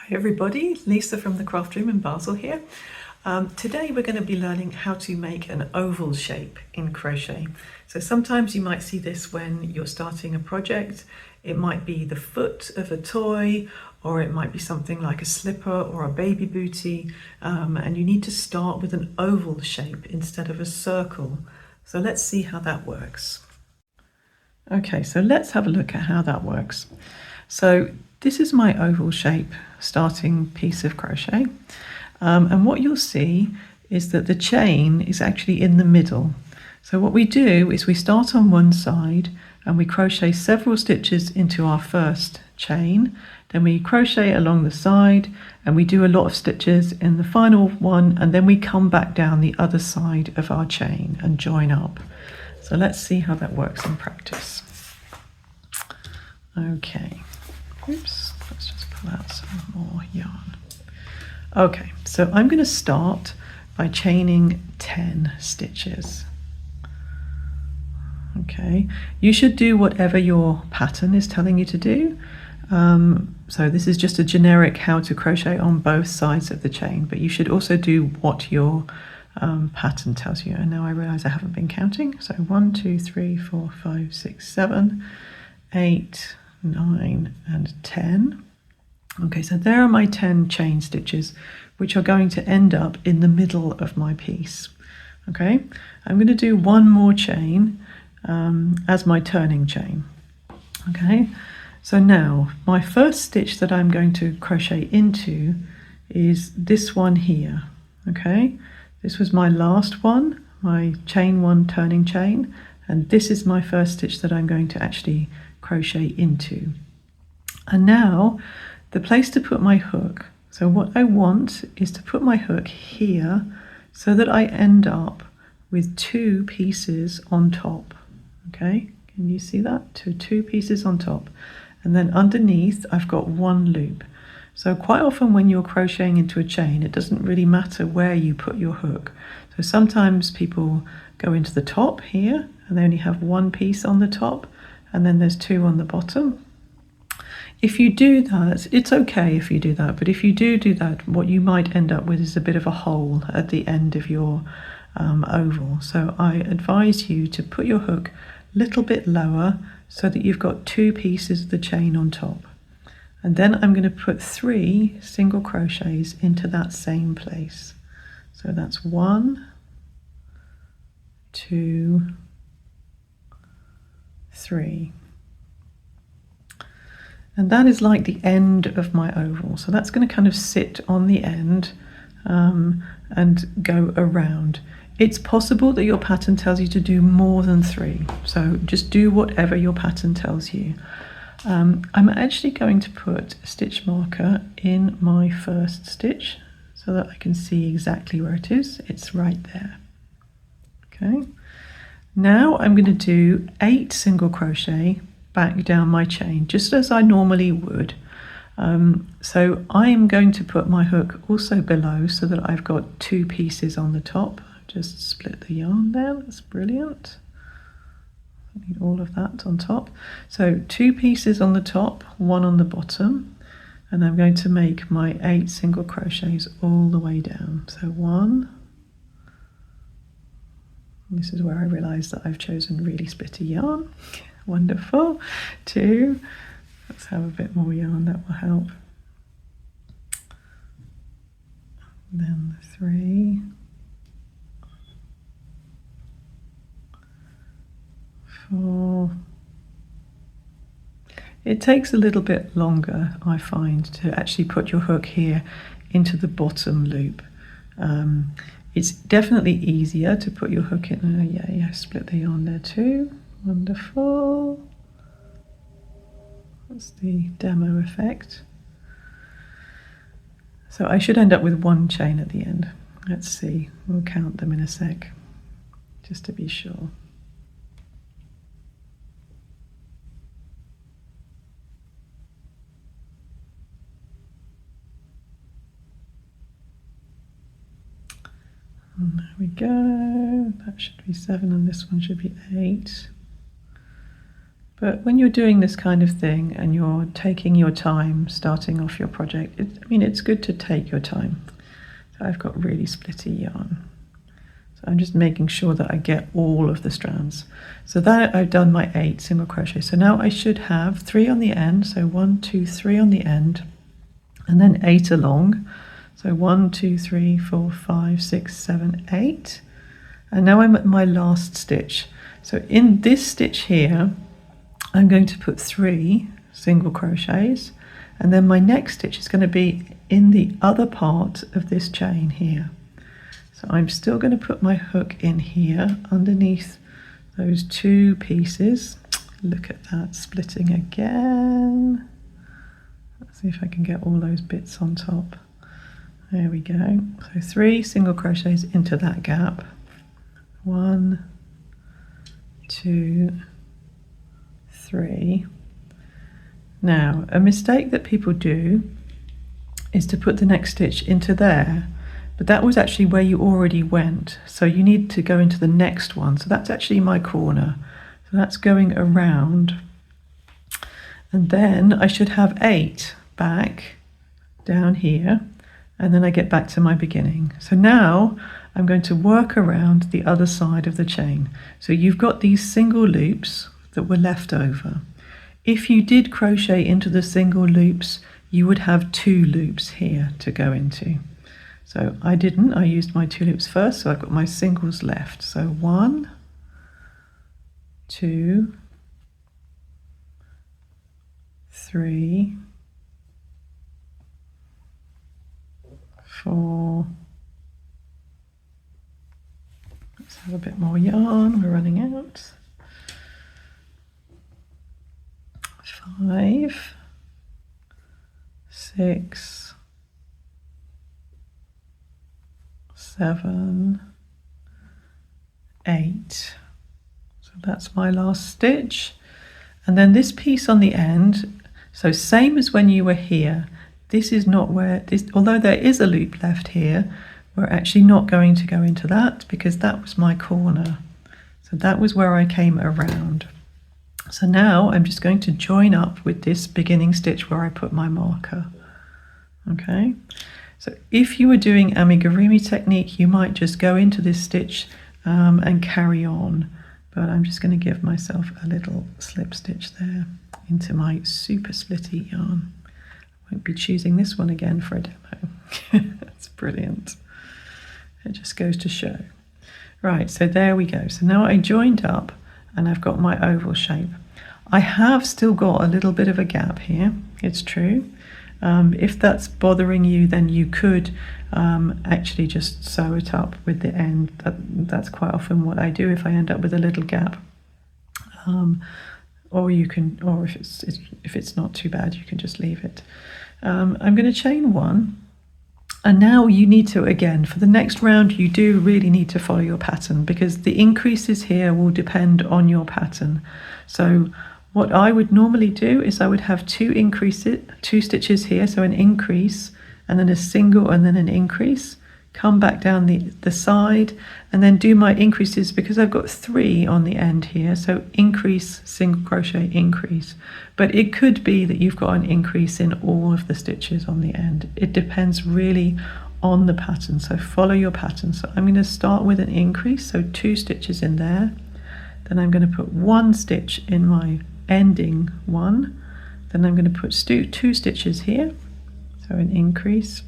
Hi everybody, Lisa from the Craft Room in Basel here. Today we're going to be learning how to make an oval shape in crochet. So sometimes you might see this when you're starting a project. It might be the foot of a toy, or it might be something like a slipper or a baby bootie, and you need to start with an oval shape instead of a circle. So let's see how that works. Okay, so let's have a look at how that works. So this is my oval shape starting piece of crochet, and what you'll see is that the chain is actually in the middle. So what we do is we start on one side and we crochet several stitches into our first chain, then we crochet along the side and we do a lot of stitches in the final one, and then we come back down the other side of our chain and join up. So let's see how that works in practice. Okay. Oops, let's just pull out some more yarn. Okay, so I'm going to start by chaining 10 stitches. Okay, you should do whatever your pattern is telling you to do. So this is just a generic how to crochet on both sides of the chain, but you should also do what your pattern tells you. And now I realize I haven't been counting. So 1, 2, 3, 4, 5, 6, 7, 8, 9 and 10. Okay, so there are my 10 chain stitches, which are going to end up in the middle of my piece. Okay, I'm going to do one more chain as my turning chain. Okay, so now my first stitch that I'm going to crochet into is this one here. Okay, this was my last one, my chain one turning chain, and this is my first stitch that I'm going to actually crochet into. And now the place to put my hook. So what I want is to put my hook here so that I end up with 2 pieces on top. Okay, can you see that? Two pieces on top, and then underneath I've got 1 loop. So quite often when you're crocheting into a chain, it doesn't really matter where you put your hook. So sometimes people go into the top here and they only have 1 piece on the top, and then there's 2 on the bottom. If you do that, it's okay if you do that, but if you do that, what you might end up with is a bit of a hole at the end of your oval. So I advise you to put your hook a little bit lower so that you've got 2 pieces of the chain on top. And then I'm going to put 3 single crochets into that same place. So that's 1, 2, 3. And that is like the end of my oval. So that's going to kind of sit on the end and go around. It's possible that your pattern tells you to do more than 3. So just do whatever your pattern tells you. I'm actually going to put a stitch marker in my first stitch so that I can see exactly where it is. It's right there. Okay. Now I'm going to do 8 single crochet back down my chain, just as I normally would. So I'm going to put my hook also below so that I've got 2 pieces on the top. I've just split the yarn there, that's brilliant. I need all of that on top. So 2 pieces on the top, 1 on the bottom, and I'm going to make my 8 single crochets all the way down. So 1, this is where I realise that I've chosen really splitty yarn. Wonderful. 2, let's have a bit more yarn, that will help. Then 3, 4. It takes a little bit longer, I find, to actually put your hook here into the bottom loop. It's definitely easier to put your hook in. Yeah, split the yarn there too. Wonderful. That's the demo effect. So I should end up with 1 chain at the end. Let's see, we'll count them in a sec, just to be sure. And there we go, that should be 7 and this one should be 8. But when you're doing this kind of thing and you're taking your time starting off your project, it's good to take your time. So I've got really splitty yarn. So I'm just making sure that I get all of the strands. So that I've done my 8 single crochet. So now I should have 3 on the end. So 1, 2, 3 on the end, and then 8 along. So 1, 2, 3, 4, 5, 6, 7, 8. And now I'm at my last stitch. So in this stitch here, I'm going to put 3 single crochets, and then my next stitch is going to be in the other part of this chain here. So I'm still going to put my hook in here underneath those 2 pieces. Look at that, splitting again. Let's see if I can get all those bits on top. There we go. So 3 single crochets into that gap. 1, 2, 3. Now, a mistake that people do is to put the next stitch into there, but that was actually where you already went. So you need to go into the next one. So that's actually my corner. So that's going around. And then I should have 8 back down here. And then I get back to my beginning. So now I'm going to work around the other side of the chain. So you've got these single loops that were left over. If you did crochet into the single loops, you would have 2 loops here to go into. So I didn't, I used my 2 loops first, so I've got my singles left. So 1, 2, 3, 4. Let's have a bit more yarn, we're running out. 5, 6, 7, 8. So that's my last stitch. And then this piece on the end, so same as when you were here, this is not where this, although there is a loop left here, we're actually not going to go into that because that was my corner. So that was where I came around. So now I'm just going to join up with this beginning stitch where I put my marker. Okay, so if you were doing amigurumi technique, you might just go into this stitch and carry on. But I'm just going to give myself a little slip stitch there into my super splitty yarn. I won't be choosing this one again for a demo. That's brilliant. It just goes to show. Right, so there we go. So now I joined up and I've got my oval shape. I have still got a little bit of a gap here, it's true. If that's bothering you, then you could actually just sew it up with the end. That's quite often what I do if I end up with a little gap. Or you can, or if it's not too bad, you can just leave it. I'm going to chain 1. And now you need to, again, for the next round, you do really need to follow your pattern because the increases here will depend on your pattern. So what I would normally do is I would have 2 stitches here, so an increase and then a single and then an increase, come back down the side and then do my increases because I've got 3 on the end here. So increase, single crochet, increase. But it could be that you've got an increase in all of the stitches on the end. It depends really on the pattern. So follow your pattern. So I'm going to start with an increase. So 2 stitches in there. Then I'm going to put 1 stitch in my ending one. Then I'm going to put 2 stitches here. So an increase.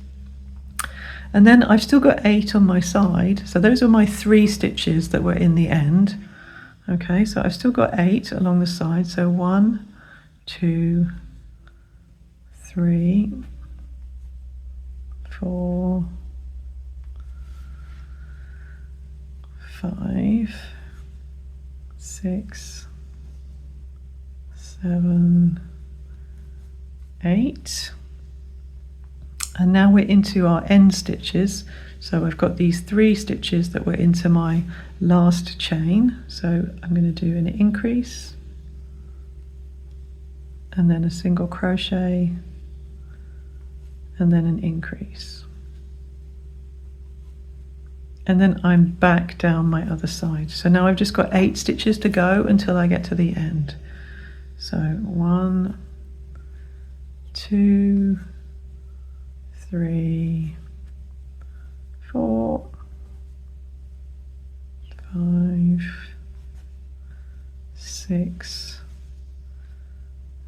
And then I've still got 8 on my side. So those are my 3 stitches that were in the end. Okay, so I've still got 8 along the side. So 1, 2, 3, 4, 5, 6, 7, 8. And now we're into our end stitches. So I've got these 3 stitches that were into my last chain. So I'm going to do an increase and then a single crochet and then an increase. And then I'm back down my other side. So now I've just got 8 stitches to go until I get to the end. So 1, 2, 3, 4, 5, 6,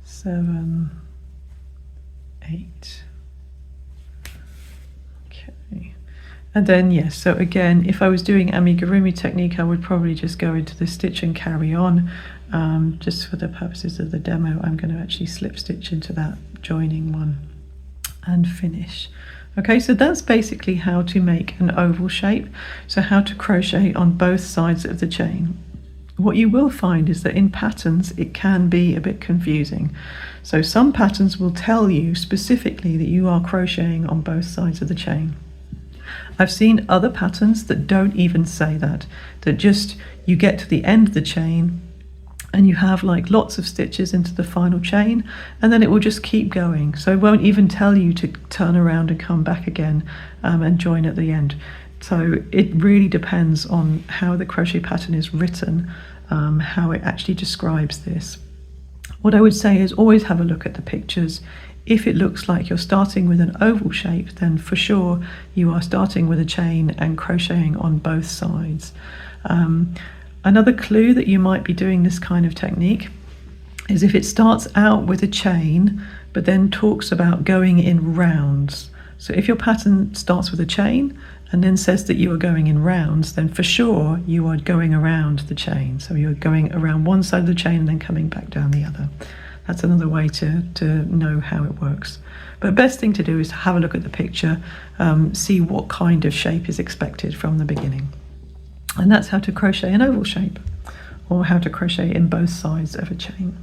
7, 8. Okay. And then yes, so again, if I was doing amigurumi technique, I would probably just go into the stitch and carry on. Just for the purposes of the demo, I'm going to actually slip stitch into that joining one and finish. Okay, so that's basically how to make an oval shape, so how to crochet on both sides of the chain. What you will find is that in patterns it can be a bit confusing. So some patterns will tell you specifically that you are crocheting on both sides of the chain. I've seen other patterns that don't even say that just you get to the end of the chain and you have like lots of stitches into the final chain, and then it will just keep going. So it won't even tell you to turn around and come back again and join at the end. So it really depends on how the crochet pattern is written, how it actually describes this. What I would say is always have a look at the pictures. If it looks like you're starting with an oval shape, then for sure you are starting with a chain and crocheting on both sides. Another clue that you might be doing this kind of technique is if it starts out with a chain but then talks about going in rounds. So if your pattern starts with a chain and then says that you are going in rounds, then for sure you are going around the chain. So you're going around one side of the chain and then coming back down the other. That's another way to know how it works. But best thing to do is to have a look at the picture, see what kind of shape is expected from the beginning. And that's how to crochet an oval shape, or how to crochet in both sides of a chain.